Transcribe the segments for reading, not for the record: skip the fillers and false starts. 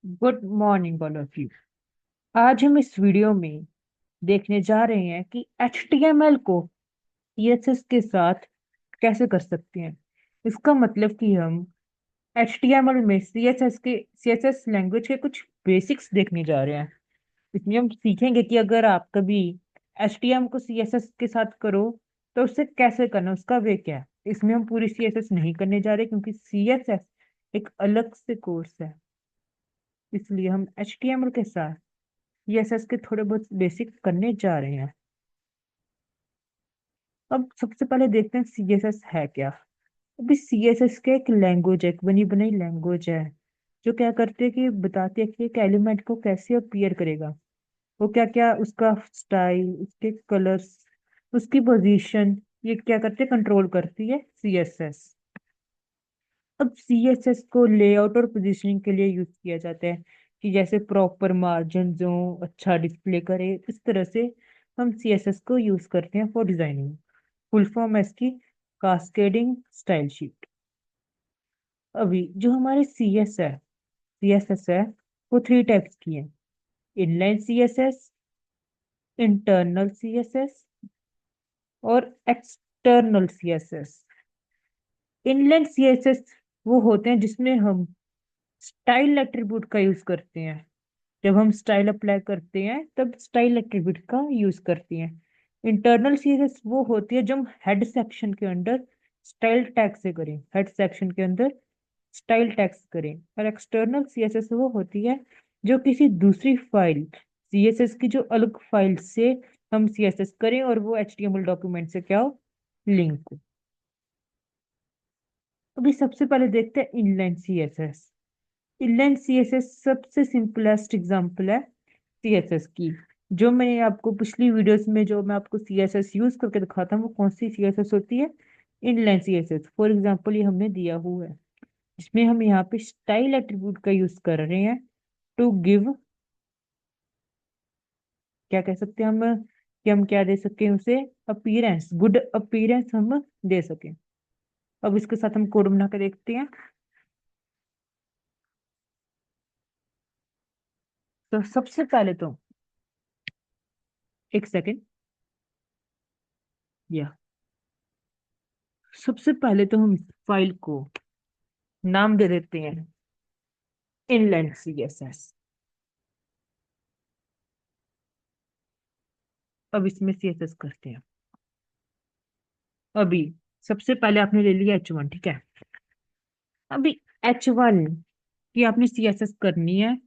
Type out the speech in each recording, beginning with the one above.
Good morning all of you. आज हम इस वीडियो में देखने जा रहे हैं कि HTML को CSS के साथ कैसे कर सकते हैं। इसका मतलब कि हम HTML में CSS लैंग्वेज के कुछ बेसिक्स देखने जा रहे हैं। इसमें हम सीखेंगे कि अगर आप कभी HTML को CSS के साथ करो तो उससे कैसे करना, उसका वे क्या है। इसमें हम पूरी CSS नहीं करने जा रहे क्योंकि CSS एक अलग से कोर्स है। इसलिए हम HTML के साथ CSS के थोड़े बहुत बेसिक करने जा रहे हैं। अब सबसे पहले देखते हैं CSS है क्या। अभी CSS के एक लैंग्वेज है, एक बनी बनाई लैंग्वेज है, जो क्या करते हैं कि बताती है कि एक एलिमेंट को कैसे अपीयर करेगा, वो क्या क्या उसका स्टाइल, उसके कलर्स, उसकी पोजीशन, ये क्या करते हैं, कंट्रोल करती है CSS। अब CSS को लेआउट और पोजीशनिंग के लिए यूज किया जाता है कि जैसे प्रॉपर मार्जिन हो, अच्छा डिस्प्ले करे, इस तरह से हम CSS को यूज करते हैं फॉर डिजाइनिंग। फुल फॉर्म है इसकी कास्केडिंग स्टाइल शीट। अभी जो हमारे CSS है वो थ्री टाइप्स की है: इनलाइन CSS, इंटरनल CSS और एक्सटर्नल CSS। इनलाइन CSS वो होते हैं जिसमें हम स्टाइल एट्रीब्यूट का यूज करते हैं। जब हम स्टाइल अप्लाई करते हैं तब स्टाइल एट्रीब्यूट का यूज करते हैं। इंटरनल सीएसएस वो होती है जो हम हेड सेक्शन के अंदर स्टाइल टैग से करें, हेड सेक्शन के अंदर स्टाइल टैग्स करें। और एक्सटर्नल सीएसएस वो होती है जो किसी दूसरी फाइल, सीएसएस की जो अलग फाइल से हम सीएसएस करें और वो एचटीएमएल डॉक्यूमेंट से क्या हो, लिंक हो। अभी सबसे पहले देखते हैं इनलाइन सीएसएस। इनलाइन सीएसएस सबसे सिंपलेस्ट एग्जांपल है सीएसएस की। जो मैंने आपको पिछली वीडियोस में जो मैं आपको सीएसएस यूज करके दिखाता हूँ वो कौन सी सीएसएस होती है, इनलाइन सीएसएस। फॉर एग्जांपल ये हमने दिया हुआ है, इसमें हम यहाँ पे स्टाइल एट्रीब्यूट का यूज कर रहे हैं टू गिव, क्या कह सकते हैं हम, कि हम क्या दे सकते हैं उसे, अपीयरेंस, गुड अपीयरेंस हम दे सकें। अब इसके साथ हम कोड बना के देखते हैं। तो सबसे पहले तो एक सेकेंड, या सबसे पहले तो हम फाइल को नाम दे देते हैं इनलाइन सीएसएस। अब इसमें सीएसएस करते हैं। अभी सबसे पहले आपने ले लिया H1, ठीक है। अभी H1 की आपने सीएसएस करनी है,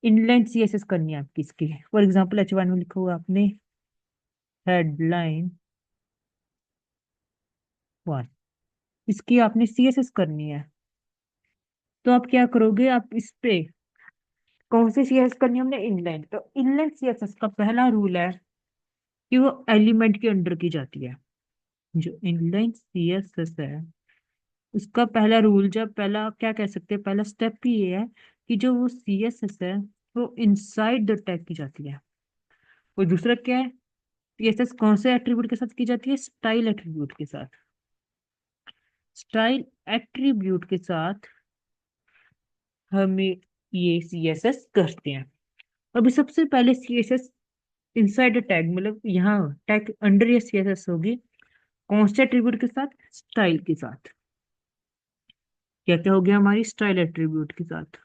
इनलाइन सीएसएस करनी है आपकी इसकी। फॉर एग्जांपल H1 में लिखा हुआ आपने हेडलाइन 1, इसकी आपने सीएसएस करनी है। तो आप क्या करोगे, आप इस पे कौन सी सीएसएस करनी है हमने, इनलाइन। तो इनलाइन सीएसएस का पहला रूल है कि वो एलिमेंट के अंडर की जाती है। जो इनलाइन सीएसएस है उसका पहला रूल, जब पहला क्या कह सकते हैं, पहला स्टेप ही ये है कि जो वो सीएसएस है वो इनसाइड द टैग की जाती है। और दूसरा क्या है, सीएसएस कौन से एट्रीब्यूट के साथ की जाती है, स्टाइल एट्रीब्यूट के साथ। स्टाइल एट्रीब्यूट के साथ हमें ये सीएसएस करते हैं। अभी सबसे पहले सीएसएस इनसाइड द टैग, मतलब यहाँ टैग अंडर ये सीएसएस होगी कौन से एट्रीब्यूट के साथ, स्टाइल के साथ। क्या क्या हो गया हमारी, स्टाइल एट्रीब्यूट के साथ।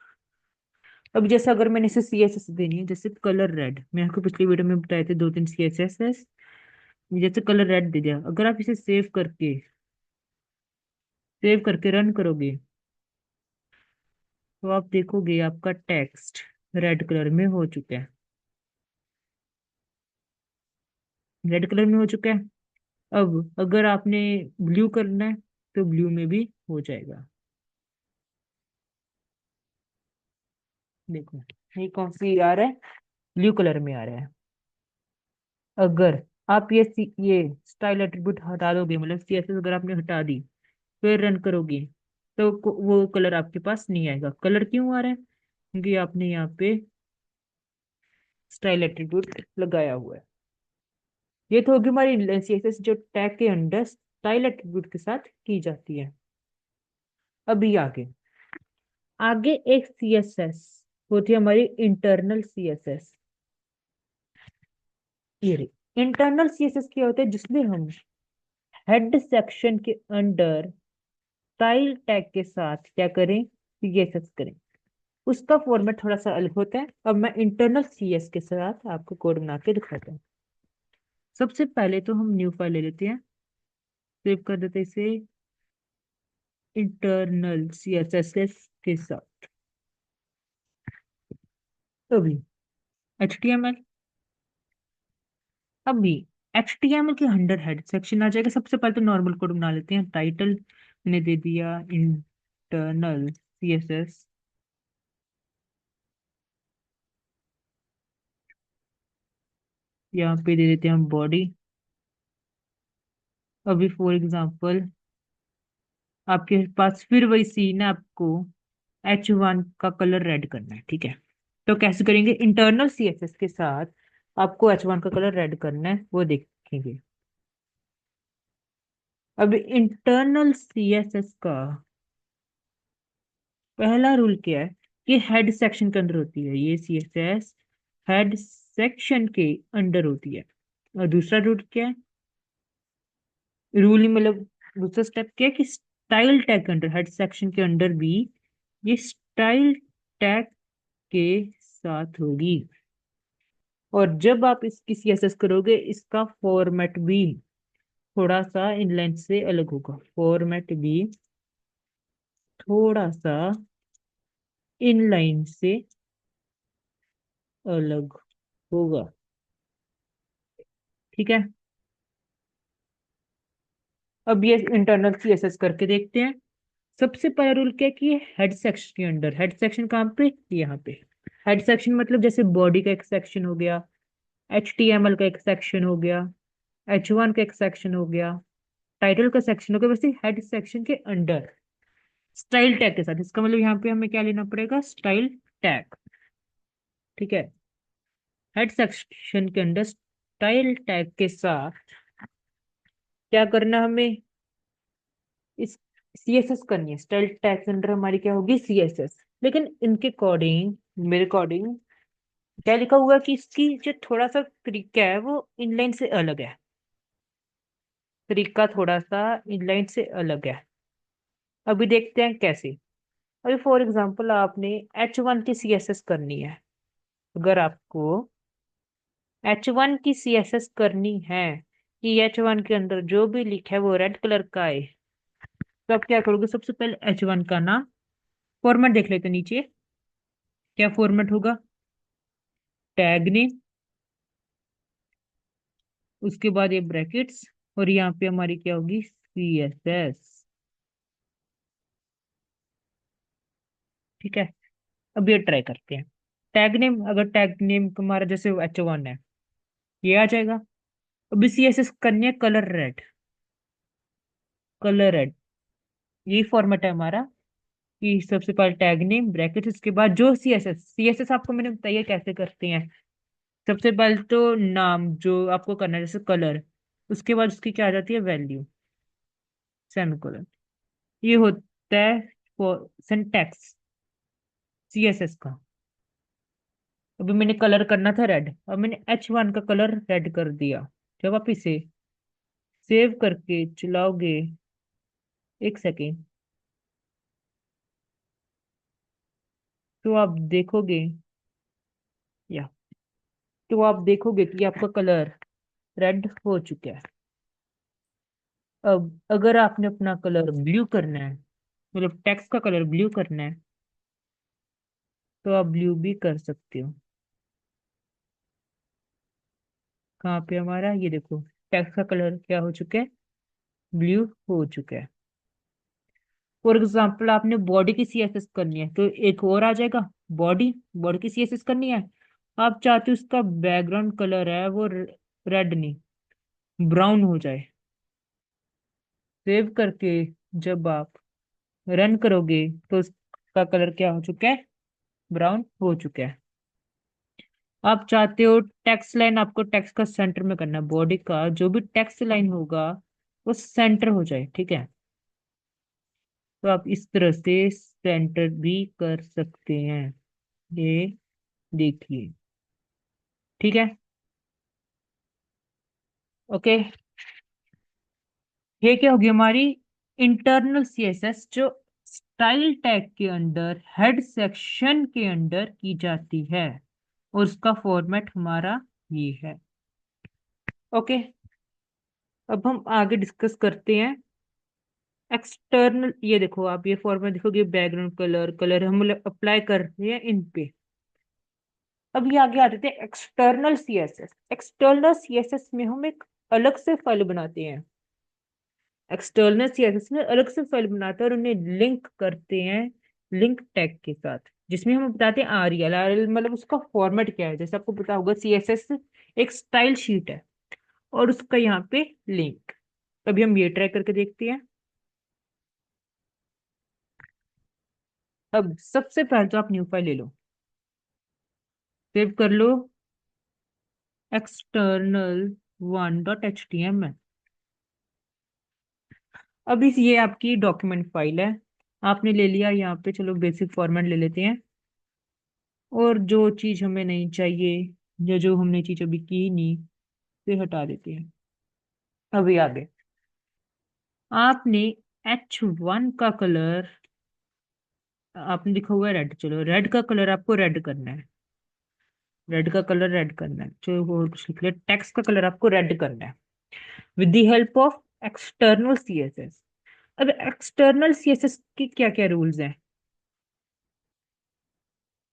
अब जैसे अगर मैंने इसे सीएसएस देनी है, जैसे कलर रेड, मैं आपको पिछली वीडियो में बताए थे दो तीन सीएसएस, जैसे कलर रेड दे दिया। अगर आप इसे सेव करके रन करोगे तो आप देखोगे आपका टेक्स्ट रेड कलर में हो चुका है, रेड कलर में हो चुका है। अब अगर आपने ब्लू करना है तो ब्लू में भी हो जाएगा। देखो ये कौन सी आ रहा है, ब्लू कलर में आ रहा है। अगर आप ये स्टाइल एट्रीब्यूट हटा दोगे, मतलब सीएसएस अगर आपने हटा दी फिर रन करोगे तो वो कलर आपके पास नहीं आएगा। कलर क्यों आ रहा है, क्योंकि आपने यहाँ पे स्टाइल एट्रीब्यूट लगाया हुआ है। ये तो होगी हमारी सीएसएस जो टैग के अंदर स्टाइल एट्रीब्यूट के साथ की जाती है। अभी आगे आगे एक सीएसएस होती है हमारी इंटरनल सीएसएस। ये रही इंटरनल सीएसएस क्या होता है, जिसमें हम हेड सेक्शन के अंडर स्टाइल टैग के साथ क्या करें, सीएसएस करें। उसका फॉर्मेट थोड़ा सा अलग होता है। अब मैं इंटरनल सीएस के साथ आपको कोड बना के दिखाता हूँ। सबसे पहले तो हम न्यू फाइल ले लेते हैं, सेव कर देते हैं इसे इंटरनल सीएसएस के साथ। अभी HTML, अभी HTML के अंडर हेड सेक्शन आ जाएगा। सबसे पहले तो नॉर्मल कोड बना लेते हैं। टाइटल मैंने दे दिया इंटरनल सीएसएस, यहाँ पे दे देते हैं हम बॉडी। अभी फॉर एग्जांपल आपके पास फिर वही सीन है, आपको H1 का कलर रेड करना है, ठीक है। तो कैसे करेंगे, इंटरनल सीएसएस के साथ आपको H1 का कलर रेड करना है, वो देखेंगे। अब इंटरनल सीएसएस का पहला रूल क्या है कि हेड सेक्शन के अंदर होती है, ये सीएसएस हेड सेक्शन के अंडर होती है। और दूसरा रूल क्या है, रूल ही मतलब दूसरा स्टेप क्या है कि स्टाइल टैग के अंडर, हेड सेक्शन के अंडर भी ये स्टाइल टैग के साथ होगी। और जब आप इसकी सीएसएस करोगे, इसका फॉर्मेट भी थोड़ा सा इनलाइन से अलग होगा। फॉर्मेट भी थोड़ा सा इनलाइन से अलग होगा, ठीक है। अब ये इंटरनल सीएसएस करके देखते हैं। सबसे पहला रूल क्या है कि हेड सेक्शन के अंडर, हेड सेक्शन कहाँ पे, यहाँ पे। हेड सेक्शन मतलब जैसे बॉडी का एक सेक्शन हो गया, HTML का एक सेक्शन हो गया, H1 का एक सेक्शन हो गया, टाइटल का सेक्शन हो गया, वैसे हेड सेक्शन के अंडर स्टाइल टैग के साथ। इसका मतलब यहाँ पे हमें क्या लेना पड़ेगा, स्टाइल टैग, ठीक है। हेड सेक्शन के अंदर स्टाइल टैग के साथ क्या करना हमें, इस सीएसएस करनी है। स्टाइल टैग के अंदर हमारी क्या होगी, सीएसएस। लेकिन इनके अकॉर्डिंग, मेरे अकॉर्डिंग क्या लिखा हुआ है कि इसकी जो थोड़ा सा तरीका है वो इनलाइन से अलग है। तरीका थोड़ा सा इनलाइन से अलग है। अभी देखते हैं कैसे। अभी फॉर एग्जांपल आपने H1 की सीएसएस करनी है। अगर आपको H1 की सीएसएस करनी है कि H1 के अंदर जो भी लिखा है वो रेड कलर का है, तो आप क्या करोगे, सबसे पहले H1 का ना फॉर्मेट देख लेते हैं नीचे। क्या फॉर्मेट होगा, टैग नेम, उसके बाद ये ब्रैकेट्स, और यहाँ पे हमारी क्या होगी, सीएसएस, ठीक है। अब ये ट्राई करते हैं। टैग नेम, अगर टैग नेम हमारा जैसे H1 है, ये आ जाएगा। अभी सीएसएस करनी है कलर रेड, कलर रेड, यही फॉर्मेट है हमारा कि सबसे पहले टैग नेम ब्रैकेट, उसके बाद जो सीएसएस, सीएसएस आपको मैंने बताइए कैसे करते हैं। सबसे पहले तो नाम जो आपको करना है जैसे कलर, उसके बाद उसकी क्या आ जाती है, वैल्यू, सेमीकोलन। ये होता है सिंटैक्स सीएसएस का। अभी मैंने कलर करना था रेड, अब मैंने H1 का कलर रेड कर दिया। जब आप इसे सेव करके चलाओगे, एक सेकेंड, तो आप देखोगे, या तो आप देखोगे कि आपका कलर रेड हो चुका है। अब अगर आपने अपना कलर ब्लू करना है, मतलब टेक्स्ट का कलर ब्लू करना है, तो आप ब्लू भी कर सकते हो। कहाँ पे हमारा, ये देखो, टेक्स्ट का कलर क्या हो चुका है, ब्लू हो चुका है। फॉर एग्जाम्पल आपने बॉडी की सीएसएस करनी है, तो एक और आ जाएगा, बॉडी, बॉडी की सीएसएस करनी है। आप चाहते हो उसका बैकग्राउंड कलर है वो रेड नहीं, ब्राउन हो जाए। सेव करके जब आप रन करोगे, तो उसका कलर क्या हो चुका है, ब्राउन हो चुका है। आप चाहते हो टेक्स्ट लाइन आपको टेक्स्ट का सेंटर में करना है, बॉडी का जो भी टेक्स्ट लाइन होगा वो सेंटर हो जाए, ठीक है। तो आप इस तरह से सेंटर भी कर सकते हैं। ये देखिए। ठीक है। ओके। ये क्या होगी हमारी इंटरनल सीएसएस, जो स्टाइल टैग के अंदर हेड सेक्शन के अंदर की जाती है, और उसका फॉर्मेट हमारा ये है। ओके। अब हम आगे डिस्कस करते हैं एक्सटर्नल। ये देखो, आप ये फॉर्मेट देखोगे, बैकग्राउंड कलर, कलर हम अप्लाई कर रहे हैं इन पे। अब ये आगे आते थे एक्सटर्नल सीएसएस। एक्सटर्नल सीएसएस में हम एक अलग से फाइल बनाते हैं। एक्सटर्नल सीएसएस में अलग से फाइल बनाते हैं और उन्हें लिंक करते हैं लिंक टैग के साथ, जिसमें हम बताते हैं आरएल। आरएल मतलब उसका फॉर्मेट क्या है। जैसे आपको पता होगा, सीएसएस एक स्टाइल शीट है और उसका यहाँ पे लिंक। अभी हम ये ट्राई करके देखते हैं। अब सबसे पहले तो आप न्यू फाइल ले लो, सेव कर लो, external one dot H T M L. अब इस ये आपकी डॉक्यूमेंट फाइल है, आपने ले लिया यहाँ पे। चलो बेसिक फॉर्मेट ले लेते हैं, और जो चीज हमें नहीं चाहिए या जो हमने चीज अभी की नहीं, फिर हटा देते हैं। अभी आगे आपने H1 का कलर, आपने लिखा हुआ है रेड, चलो रेड का कलर आपको रेड करना है। रेड का कलर रेड करना है, चलो और कुछ लिख लिया। टेक्स्ट का कलर आपको रेड करना है with the help of external CSS. अब एक्सटर्नल सीएसएस के क्या क्या रूल्स हैं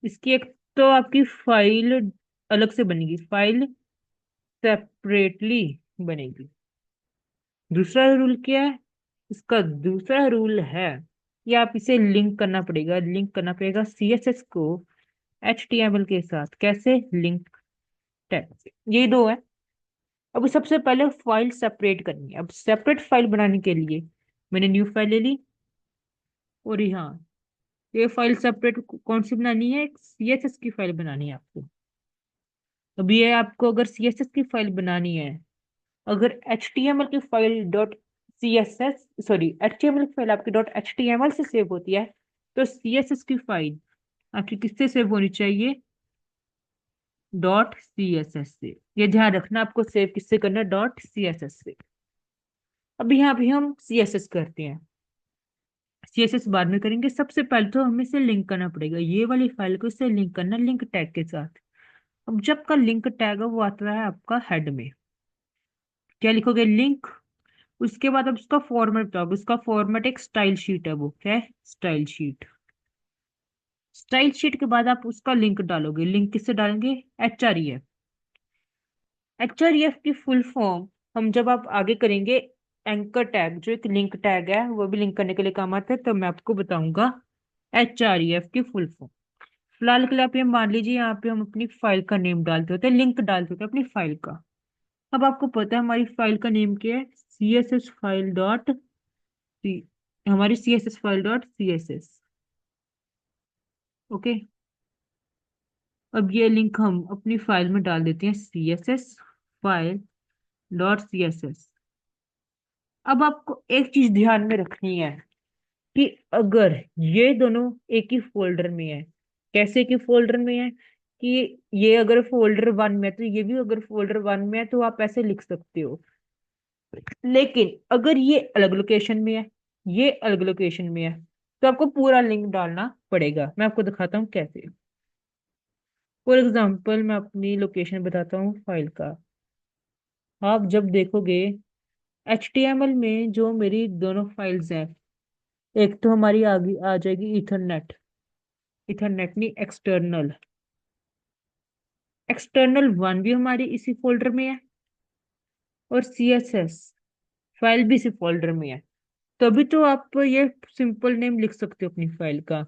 इसकी? एक तो आपकी फाइल अलग से बनेगी, फाइल सेपरेटली बनेगी। दूसरा रूल क्या है इसका? दूसरा रूल है कि आप इसे लिंक करना पड़ेगा, लिंक करना पड़ेगा सीएसएस को एचटीएमएल के साथ। कैसे? लिंक टैग से। ये दो है। अब सबसे पहले फाइल सेपरेट करनी है। अब सेपरेट फाइल बनाने के लिए मैंने न्यू फाइल ले ली, और यहाँ ये फाइल सेपरेट कौन सी बनानी है? एक सीएसएस की फाइल बनानी है आपको। अब ये आपको अगर सीएसएस की फाइल बनानी है, अगर एचटीएमएल की file dot CSS, sorry, HTML की फाइल आपकी डॉट एचटीएमएल से सेव होती है, तो सीएसएस की फाइल आपकी किससे सेव होनी चाहिए? डॉट सीएसएस से। ये ध्यान रखना, आपको सेव किससे करना है? डॉट सीएसएस से। अब यहाँ भी हम सीएसएस करते हैं, सीएसएस बाद में करेंगे। सबसे पहले तो हमें इसे लिंक करना पड़ेगा, ये वाली फाइल को इससे लिंक करना, लिंक टैग के साथ। अब जब का लिंक टैग है वो आता है आपका हेड में। क्या लिखोगे? लिंक। उसके बाद अब उसका फॉर्मेट बताओ। उसका फॉर्मेट एक स्टाइल शीट है, वो क्या है? Style sheet. स्टाइल शीट के बाद आप उसका लिंक डालोगे। लिंक किससे डालेंगे? एचआरईएफ। एचआरईएफ की फुल फॉर्म हम जब आप आगे करेंगे, एंकर टैग जो एक लिंक टैग है वो भी लिंक करने के लिए काम आता है, तो मैं आपको बताऊंगा एचआरईएफ की फुल फॉर्म। फिलहाल के लिए आप ये मान लीजिए, यहाँ पे हम अपनी फाइल का नेम डालते होते हैं, लिंक डालते होते हैं अपनी फाइल का। अब आपको पता है हमारी फाइल का नेम क्या है? C S S file dot C, हमारी C S S file dot C S S. Okay. अब ये लिंक हम अपनी फाइल में डाल देते हैं, C S S file dot C S S. अब आपको एक चीज ध्यान में रखनी है कि अगर ये दोनों एक ही फोल्डर में है, कैसे की फोल्डर में है कि ये अगर फोल्डर वन में है तो ये भी अगर फोल्डर वन में है, तो आप ऐसे लिख सकते हो। लेकिन अगर ये अलग लोकेशन में है, ये अलग लोकेशन में है, तो आपको पूरा लिंक डालना पड़ेगा। मैं आपको दिखाता हूँ कैसे। फॉर एग्जाम्पल मैं अपनी लोकेशन बताता हूँ फाइल का। आप जब देखोगे HTML में जो मेरी दोनों फाइल्स हैं, एक तो हमारी आगे आ जाएगी इथरनेट, इथरनेट नहीं, एक्सटर्नल। एक्सटर्नल वन भी हमारी इसी फोल्डर में है, और CSS फाइल भी इसी फोल्डर में है। तभी तो आप ये सिंपल नेम लिख सकते हो अपनी फाइल का,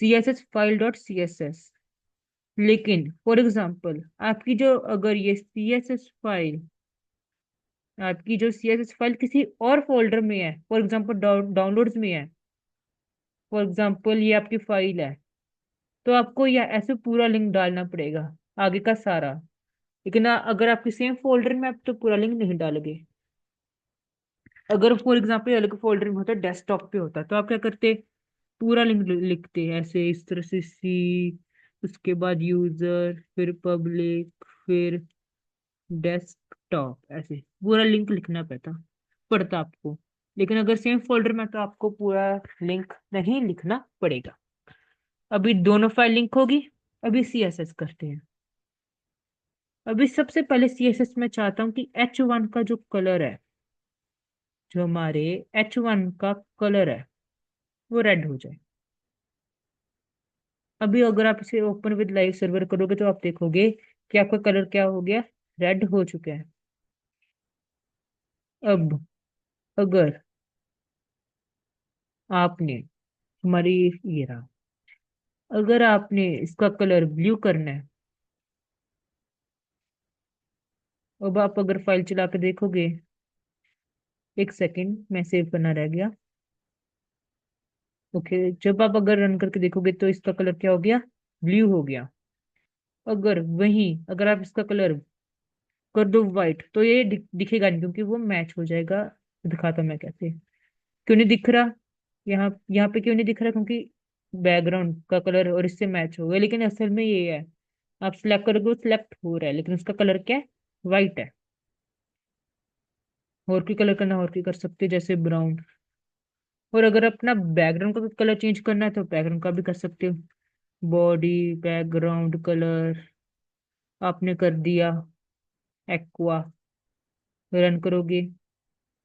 CSS file dot C S S. लेकिन फॉर एग्जाम्पल आपकी जो अगर ये CSS फाइल, आपकी जो CSS फाइल किसी और फोल्डर में है, फॉर एग्जाम्पल डाउनलोड्स में है, फॉर एग्जाम्पल ये आपकी फाइल है, तो आपको यह ऐसे पूरा लिंक डालना पड़ेगा, आगे का सारा। लेकिन अगर आपकी सेम फोल्डर में, आप तो पूरा लिंक नहीं डालोगे। अगर फॉर एग्जाम्पल अलग फोल्डर में होता, डेस्कटॉप पे होता, तो आप क्या करते? पूरा लिंक लिखते हैं ऐसे, इस तरह से, सी उसके बाद यूजर, फिर पब्लिक, फिर डेस्कटॉप, ऐसे पूरा लिंक लिखना पड़ता आपको। लेकिन अगर सेम फोल्डर में तो आपको पूरा लिंक नहीं लिखना पड़ेगा। अभी दोनों फाइल लिंक होगी। अभी सीएसएस करते हैं। अभी सबसे पहले सीएसएस में चाहता हूँ कि H1 का जो कलर है, जो हमारे H1 का कलर है, वो रेड हो जाए। अभी अगर आप इसे ओपन विद लाइव सर्वर करोगे तो आप देखोगे कि आपका कलर क्या हो गया, रेड हो चुका है। अब अगर आपने हमारी, ये रहा, अगर आपने इसका कलर ब्लू करना है, अब आप अगर फाइल चला के देखोगे, एक सेकंड में सेव करना रह गया। ओके, जब आप अगर रन करके देखोगे तो इसका कलर क्या हो गया, ब्लू हो गया। अगर आप इसका कलर कर दो व्हाइट तो ये दिखेगा नहीं, क्योंकि वो मैच हो जाएगा। दिखाता हूं मैं कैसे। क्यों नहीं दिख रहा, यहाँ यहाँ पे क्यों नहीं दिख रहा, क्योंकि बैकग्राउंड का कलर और इससे मैच हो गया। लेकिन असल में ये है, आप सिलेक्ट करोगे वो सिलेक्ट हो रहा है, लेकिन उसका कलर क्या है, व्हाइट है। और की कलर करना और की कर सकते हैं, जैसे ब्राउन। और अगर अपना बैकग्राउंड का कलर चेंज करना है तो बैकग्राउंड का भी कर सकते हो। बॉडी बैकग्राउंड कलर आपने कर दिया एक्वा, रन करोगे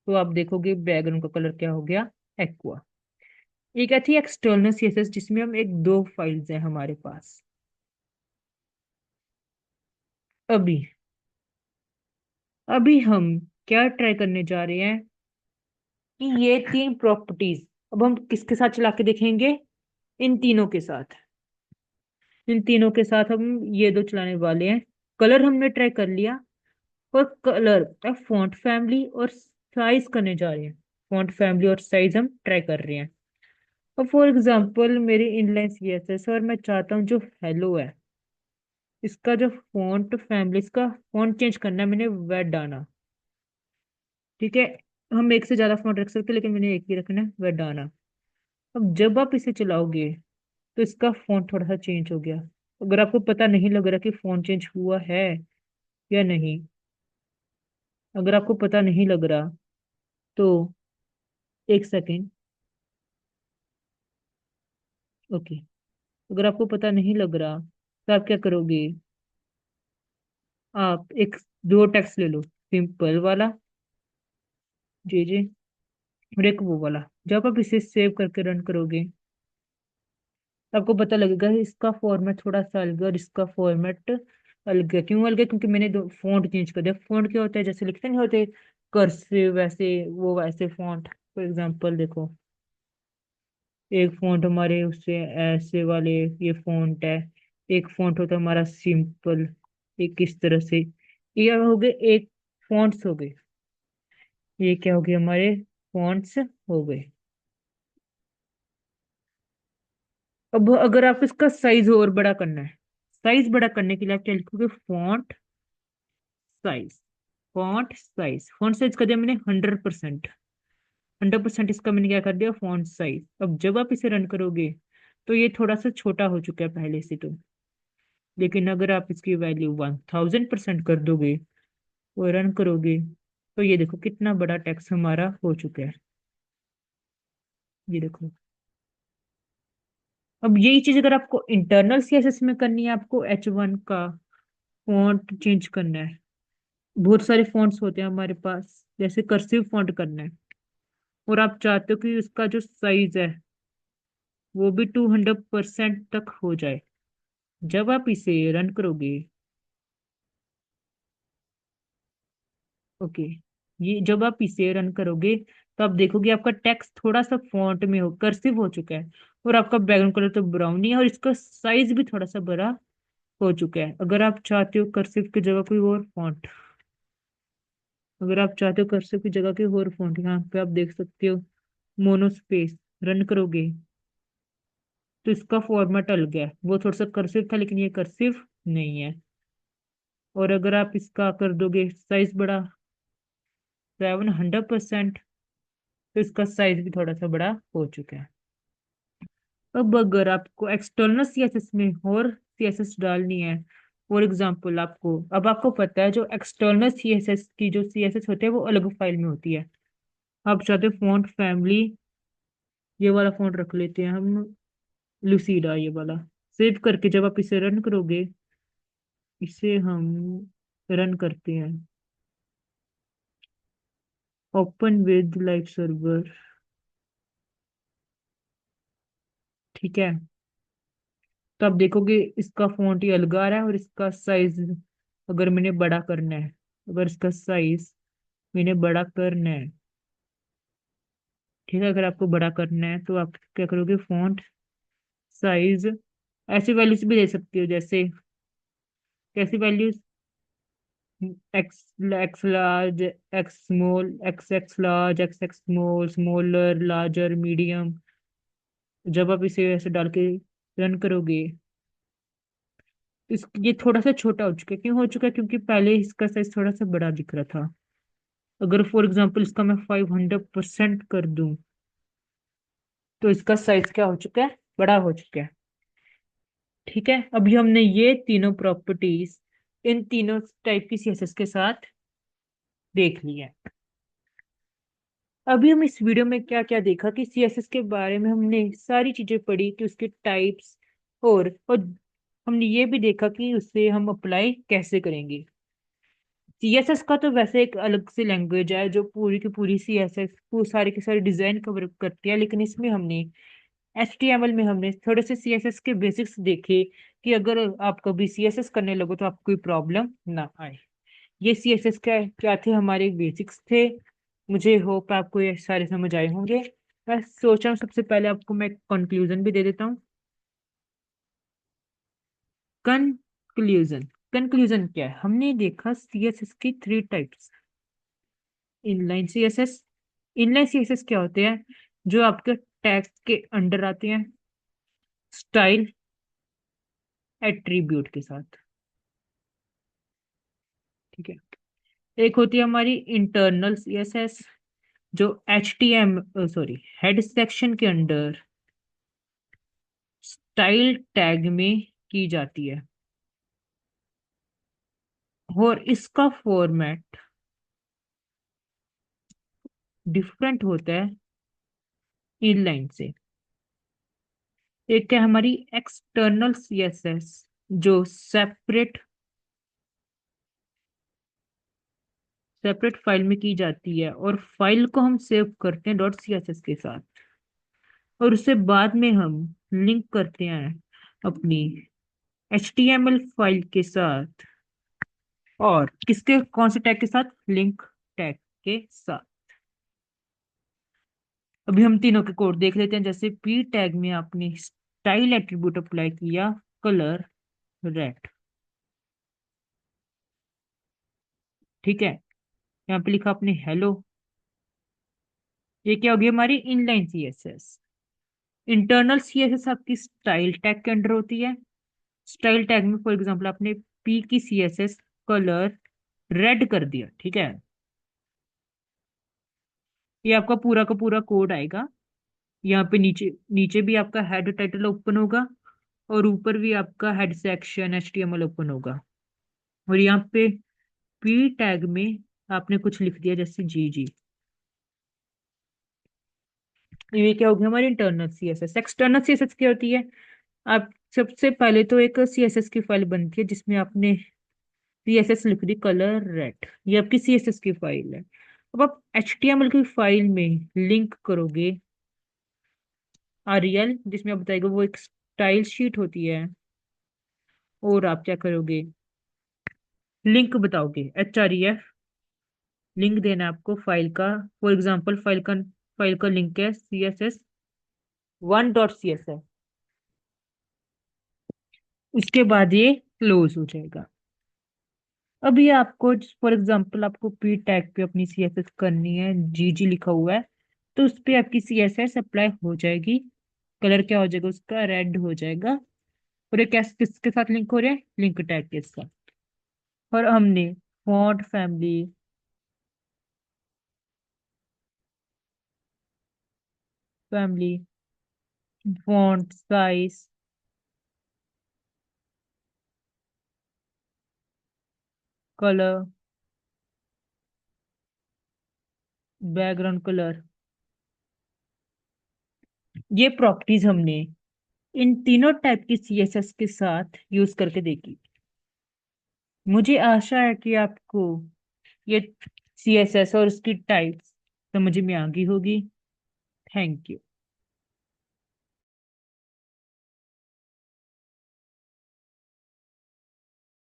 तो आप देखोगे बैकग्राउंड का कलर क्या हो गया, एक्वा। एक थी एक्सटर्नल सीएसएस, जिसमें हम एक दो फाइल्स हैं हमारे पास। अभी अभी हम क्या ट्राई करने जा रहे हैं कि ये तीन प्रॉपर्टीज अब हम किसके साथ चला के देखेंगे, इन तीनों के साथ। इन तीनों के साथ हम ये दो चलाने वाले हैं। कलर हमने ट्राई कर लिया, और कलर फॉन्ट फैमिली और साइज करने जा रहे हैं। फॉन्ट फैमिली और साइज हम ट्राई कर रहे हैं। और फॉर एग्जांपल मेरी इनलाइन सीएसएस और मैं चाहता हूँ जो हेलो है, इसका जो फॉन्ट फैमिली, इसका फॉन्ट चेंज करना है, मैंने वेडाना। ठीक है, हम एक से ज्यादा फॉन्ट रख सकते हैं, लेकिन मैंने एक ही रखना है, वेडाना। अब जब आप इसे चलाओगे तो इसका फॉन्ट थोड़ा सा चेंज हो गया। अगर आपको पता नहीं लग रहा कि फॉन्ट चेंज हुआ है या नहीं, अगर आपको पता नहीं लग रहा तो एक सेकेंड। ओके, अगर आपको पता नहीं लग रहा तो आप क्या करोगे, आप एक दो टेक्स्ट ले लो, सिंपल वाला, जी जी, और एक वो वाला। जब आप इसे सेव करके रन करोगे तो आपको पता लगेगा इसका फॉर्मेट थोड़ा सा अलग है और इसका फॉर्मेट अलग है। क्यों अलग है, क्योंकि मैंने दो फॉन्ट चेंज कर दिया। फॉन्ट क्या होता है, जैसे लिखते नहीं होते कर्सिव, वैसे वो वैसे फॉन्ट। फॉर एग्जांपल देखो, एक फॉन्ट हमारे उससे ऐसे वाले, ये फॉन्ट है। एक फॉन्ट होता है हमारा सिंपल, एक इस तरह से। ये हो गए एक फॉन्ट्स हो गए, ये क्या हो गए, हमारे फॉन्ट्स हो गए। अब अगर आप इसका साइज और बड़ा करना है, साइज बड़ा करने के लिए आप क्या लिखोगे, फॉन्ट साइज। फॉन्ट साइज कर दिया मैंने 100%। 100% इसका मैंने क्या कर दिया, फॉन्ट साइज। अब जब आप इसे रन करोगे तो ये थोड़ा सा छोटा हो चुका है पहले से तो। लेकिन अगर आप इसकी वैल्यू 1000% कर दोगे और रन करोगे तो ये देखो कितना बड़ा टेक्स्ट हमारा हो चुका है। ये देखो। अब यही चीज अगर आपको इंटरनल सीएसएस में करनी है, आपको H1 का फॉन्ट चेंज करना है। बहुत सारे फॉन्ट्स होते हैं हमारे पास, जैसे कर्सिव फॉन्ट करना है, और आप चाहते हो कि उसका जो साइज है वो भी 200% तक हो जाए। जब आप इसे रन करोगे, ओके, ये जब आप इसे रन करोगे तो आप देखोगे आपका टेक्स्ट थोड़ा सा फॉन्ट में हो, कर्सिव हो चुका है। और आपका बैकग्राउंड कलर तो ब्राउन ही है, और इसका साइज भी थोड़ा सा बड़ा हो चुका है। अगर आप चाहते हो कर्सिव की जगह कोई और फॉन्ट, अगर आप चाहते हो कर्सिव की जगह कोई और फॉन्ट, यहाँ पे आप देख सकते हो मोनोस्पेस, रन करोगे तो इसका फॉर्मेट अलग है। वो थोड़ा सा कर्सिव था, लेकिन ये कर्सिव नहीं है। और अगर आप इसका कर दोगे साइज बड़ा 700%, तो इसका साइज भी थोड़ा सा बड़ा हो चुका है। अब अगर आपको एक्सटर्नल सीएसएस में और सीएसएस डालनी है, फॉर एग्जांपल आपको, अब आपको पता है जो एक्सटर्नल सीएसएस की जो सीएसएस होते हैं वो अलग फाइल में होती है। आप चाहते फॉन्ट फैमिली, ये वाला फॉन्ट रख लेते हैं हम, लुसीडा ये वाला। सेव करके जब आप इसे रन करोगे, इसे हम रन करते हैं, ओपन विद लाइव सर्वर, ठीक है। तो आप देखोगे इसका फॉन्ट ये अलग आ रहा है, और इसका साइज अगर मैंने बड़ा करना है, अगर इसका साइज मैंने बड़ा करना है, ठीक है, अगर आपको बड़ा करना है तो आप क्या करोगे, फॉन्ट साइज, ऐसी वैल्यूज भी दे सकते हो, जैसे कैसी values, x, x large, x small, x x large, x x small, smaller, larger, medium. जब आप इसे ऐसे डाल के रन करोगे, ये थोड़ा सा छोटा हो चुका है। क्यों हो चुका है? क्योंकि पहले इसका साइज थोड़ा सा बड़ा दिख रहा था। अगर फॉर एग्जाम्पल इसका मैं 500% कर दूं, तो इसका साइज क्या हो चुका है, बड़ा हो चुका है। ठीक है, अभी हमने ये तीनों प्रॉपर्टीज इन तीनों टाइप की सीएसएस के साथ देख ली है। अभी हम इस वीडियो में क्या क्या देखा कि सीएसएस के बारे में हमने सारी चीजें पढ़ी कि उसके टाइप्स, और हमने ये भी देखा कि उससे हम अप्लाई कैसे करेंगे। सीएसएस का तो वैसे एक अलग से लैंग्वेज है जो पूरी की पूरी सीएसएस को सारी की सारी डिजाइन कवर करती है, लेकिन इसमें हमने एचटीएमएल में हमने थोड़े से सीएसएस के बेसिक्स देखे कि अगर आप कभी सीएसएस करने लगो तो आपको कोई प्रॉब्लम ना आए। ये सीएसएस का क्या थे, हमारे बेसिक्स थे। मुझे होप आपको ये सारे समझ आए होंगे। मैं सोच रहा हूँ सबसे पहले आपको मैं कंक्लूजन भी दे देता हूँ। कंक्लूजन, कंक्लूजन क्या है, हमने देखा सीएसएस की three types. Inline CSS, inline CSS क्या होते हैं, जो आपके टैग के अंडर आते हैं स्टाइल एट्रीब्यूट के साथ, ठीक है। एक होती है हमारी इंटरनल सीएसएस, जो H T am sorry head section के अंडर स्टाइल टैग में की जाती है, और इसका फॉर्मेट डिफरेंट होता है इनलाइन से। एक है हमारी एक्सटर्नल सीएसएस, जो सेपरेट फाइल में की जाती है, और फाइल को हम सेव करते हैं डॉट सीएसएस के साथ, और उससे बाद में हम लिंक करते हैं अपनी एचटीएमएल फाइल के साथ, और किसके, कौन से टैग के साथ, लिंक टैग के साथ। अभी हम तीनों के कोड देख लेते हैं। जैसे पी टैग में आपने स्टाइल एट्रीब्यूट अप्लाई किया, कलर रेड, ठीक है। यहाँ पे लिखा आपने हेलो, ये क्या होगी, हमारी इनलाइन सीएसएस। इंटरनल सीएसएस आपकी स्टाइल टैग के अंडर होती है। स्टाइल टैग में फॉर एग्जांपल आपने पी की सीएसएस कलर रेड कर दिया, ठीक है। ये आपका पूरा का पूरा कोड आएगा। यहाँ पे नीचे नीचे भी आपका हेड टाइटल ओपन होगा, और ऊपर भी आपका हेड सेक्शन एचटीएमएल ओपन होगा। और यहाँ पे पी टैग में आपने कुछ लिख दिया, जैसे जी जी। ये क्या होगी, हमारी इंटरनल सीएसएस। एक्सटर्नल सीएसएस क्या होती है, आप सबसे पहले तो एक सीएसएस की फाइल बनती है जिसमें आपने सीएसएस लिख दी कलर रेड, ये आपकी सीएसएस की फाइल है। अब आप एचटीएमएल की फाइल में लिंक करोगे आरईएल, जिसमें आप बताएगा वो एक स्टाइल शीट होती है, और आप क्या करोगे, लिंक बताओगे एचआरईएफ, लिंक देना है आपको फाइल का। फॉर एग्जांपल फाइल का लिंक है css1.css। उसके बाद ये क्लोज हो जाएगा। अब ये आपको फॉर एग्जांपल आपको पी टैग पे अपनी सीएसएस करनी है, जी जी लिखा हुआ है, तो उस पे आपकी सीएसएस अप्लाई हो जाएगी। कलर क्या हो जाएगा उसका, रेड हो जाएगा। और ये कैसे किसके साथ लिंक हो रहा है, लिंक टैग के साथ। और हमने font family, family font size, colour, background colour, ये प्रॉपर्टीज हमने इन तीनों टाइप की सीएसएस के साथ यूज करके देखी। मुझे आशा है कि आपको ये सीएसएस और उसकी टाइप्स समझ में आ गई होगी। Thank you.